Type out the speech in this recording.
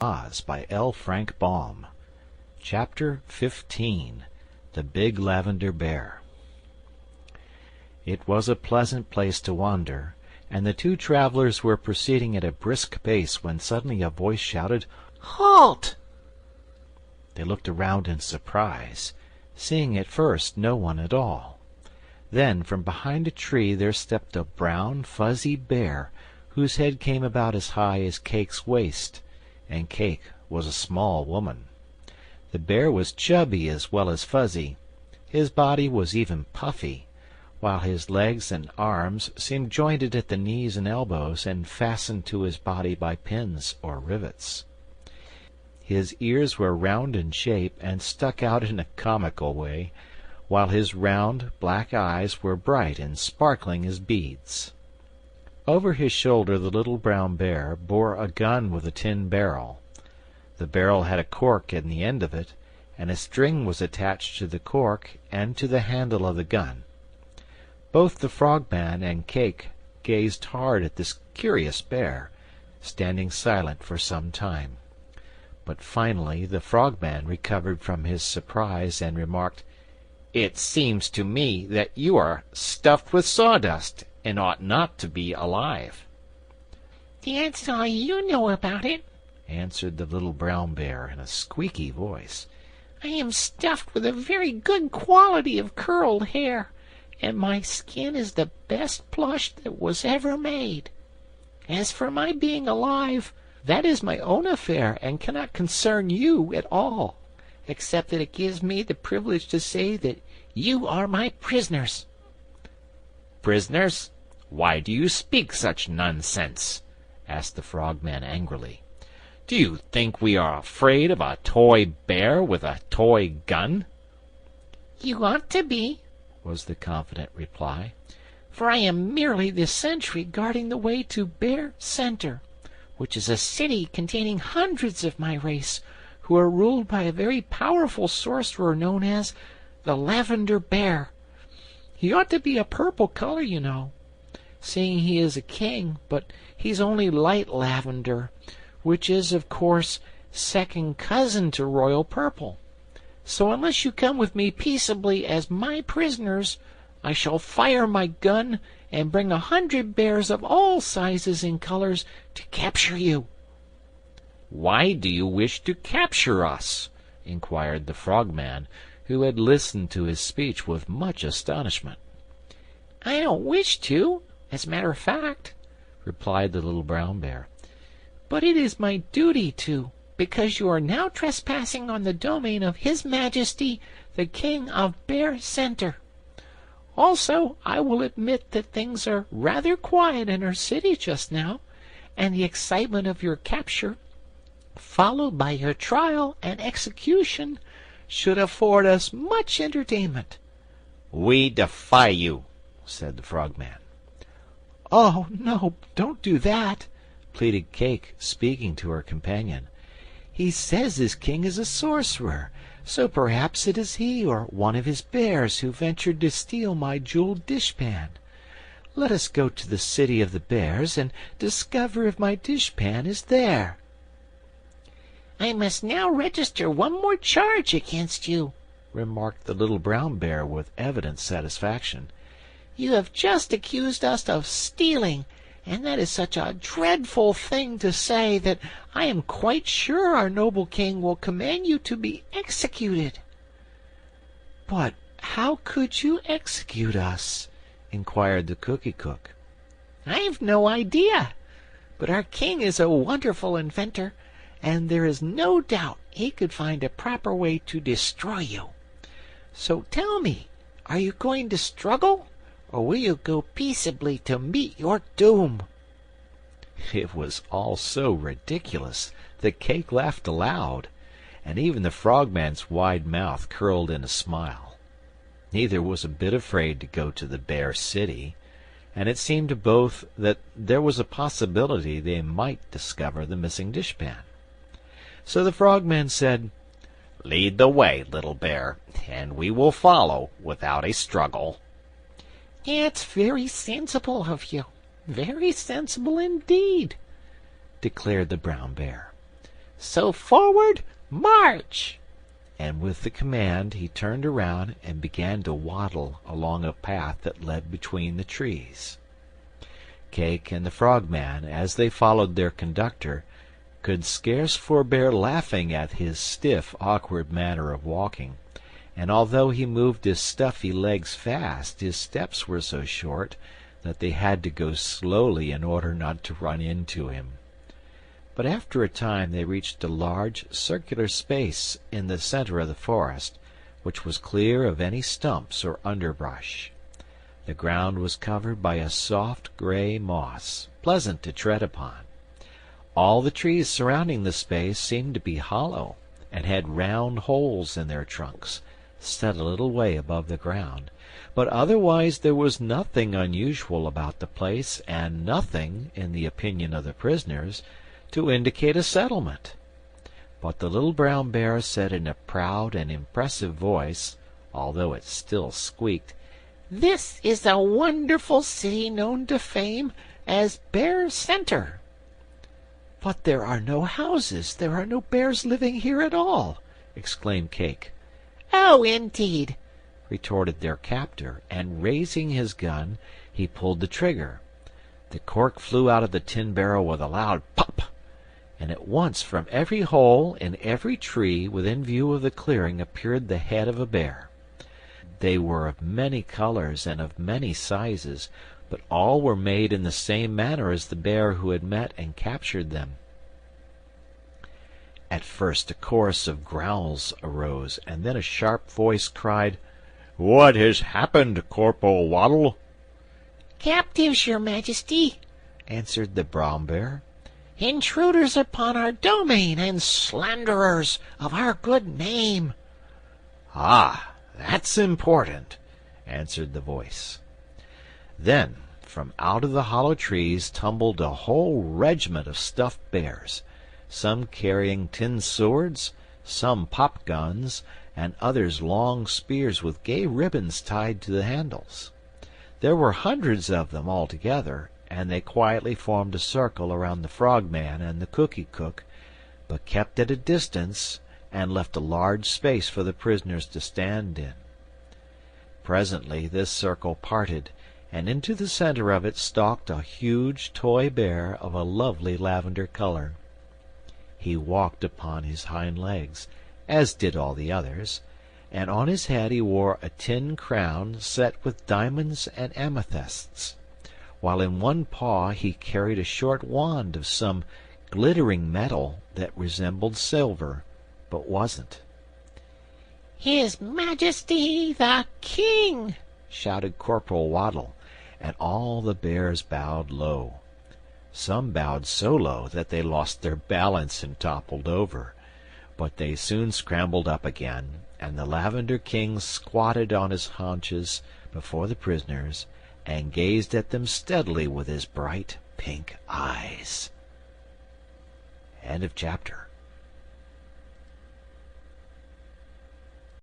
Oz by FrankBaum. Chapter 15. The Big Lavender Bear. It was a pleasant place to wander, and the two travelers were proceeding at a brisk pace when suddenly a voice shouted, "Halt!" They looked around in surprise, seeing at first no one at all. Then from behind a tree there stepped a brown, fuzzy bear, whose head came about as high as Cake's waist, and Cake was a small woman. The bear was chubby as well as fuzzy. His body was even puffy, while his legs and arms seemed jointed at the knees and elbows and fastened to his body by pins or rivets. His ears were round in shape and stuck out in a comical way, while his round, black eyes were bright and sparkling as beads. Over his shoulder the little brown bear bore a gun with a tin barrel. The barrel had a cork in the end of it, and a string was attached to the cork and to the handle of the gun. Both the Frogman and Cake gazed hard at this curious bear, standing silent for some time. But finally the Frogman recovered from his surprise and remarked, "It seems to me that you are stuffed with sawdust and ought not to be alive." "That's all you know about it," answered the little brown bear in a squeaky voice. "I am stuffed with a very good quality of curled hair, and my skin is the best plush that was ever made. As for my being alive, that is my own affair and cannot concern you at all, except that it gives me the privilege to say that you are my prisoners." "Prisoners? Why do you speak such nonsense?" asked the Frogman angrily. "Do you think we are afraid of a toy bear with a toy gun?" "You ought to be," was the confident reply, "for I am merely the sentry guarding the way to Bear Center, which is a city containing hundreds of my race, who are ruled by a very powerful sorcerer known as the Lavender Bear. He ought to be a purple color, you know, seeing he is a king, but he's only light lavender, which is, of course, second cousin to royal purple. So unless you come with me peaceably as my prisoners, I shall fire my gun and bring 100 bears of all sizes and colors to capture you." "Why do you wish to capture us?" inquired the Frogman, who had listened to his speech with much astonishment. "I don't wish to, as a matter of fact," replied the little brown bear, "but it is my duty to, because you are now trespassing on the domain of His Majesty, the King of Bear Center. Also, I will admit that things are rather quiet in our city just now, and the excitement of your capture, followed by your trial and execution, should afford us much entertainment." "We defy you," said the Frogman. "Oh, no, don't do that," pleaded Cake, speaking to her companion. "He says his king is a sorcerer, so perhaps it is he or one of his bears who ventured to steal my jeweled dishpan. Let us go to the city of the bears and discover if my dishpan is there." "I must now register one more charge against you," remarked the little brown bear with evident satisfaction. "You have just accused us of stealing, and that is such a dreadful thing to say that I am quite sure our noble king will command you to be executed." "But how could you execute us?" inquired the cookie cook. "I've no idea, but our king is a wonderful inventor, and there is no doubt he could find a proper way to destroy you. So tell me, are you going to struggle, or will you go peaceably to meet your doom?" It was all so ridiculous that Cake laughed aloud, and even the Frogman's wide mouth curled in a smile. Neither was a bit afraid to go to the Bear City, and it seemed to both that there was a possibility they might discover the missing dishpan. So the Frogman said, "Lead the way, little bear, and we will follow without a struggle." "That's very sensible of you, very sensible indeed," declared the brown bear. So forward, march!" And with the command he turned around and began to waddle along a path that led between the trees. Cake and the Frogman, as they followed their conductor, could scarce forbear laughing at his stiff, awkward manner of walking, and although he moved his stuffy legs fast, his steps were so short that they had to go slowly in order not to run into him. But after a time they reached a large circular space in the center of the forest, which was clear of any stumps or underbrush. The ground was covered by a soft gray moss, pleasant to tread upon. All the trees surrounding the space seemed to be hollow, and had round holes in their trunks, set a little way above the ground, but otherwise there was nothing unusual about the place, and nothing, in the opinion of the prisoners, to indicate a settlement. But the little brown bear said in a proud and impressive voice, although it still squeaked, "This is a wonderful city known to fame as Bear Center." "But there are no houses, there are no bears living here at all!" exclaimed Cake. "Oh, indeed!" retorted their captor, and raising his gun, he pulled the trigger. The cork flew out of the tin barrel with a loud pop, and at once from every hole in every tree within view of the clearing appeared the head of a bear. They were of many colors and of many sizes, but all were made in the same manner as the bear who had met and captured them. At first a chorus of growls arose, and then a sharp voice cried, "What has happened, Corporal Waddle?" "Captives, your majesty," answered the brown bear. "Intruders upon our domain and slanderers of our good name." "Ah, that's important," answered the voice. Then from out of the hollow trees tumbled a whole regiment of stuffed bears, some carrying tin swords, some pop guns, and others long spears with gay ribbons tied to the handles. There were hundreds of them altogether, and they quietly formed a circle around the Frogman and the Cookie Cook, but kept at a distance and left a large space for the prisoners to stand in. Presently this circle parted, and into the center of it stalked a huge toy bear of a lovely lavender color. He walked upon his hind legs, as did all the others, and on his head he wore a tin crown set with diamonds and amethysts, while in one paw he carried a short wand of some glittering metal that resembled silver, but wasn't. "His Majesty the King!" shouted Corporal Waddle, and all the bears bowed low. Some bowed so low that they lost their balance and toppled over, but they soon scrambled up again, and the Lavender King squatted on his haunches before the prisoners and gazed at them steadily with his bright pink eyes. End of chapter.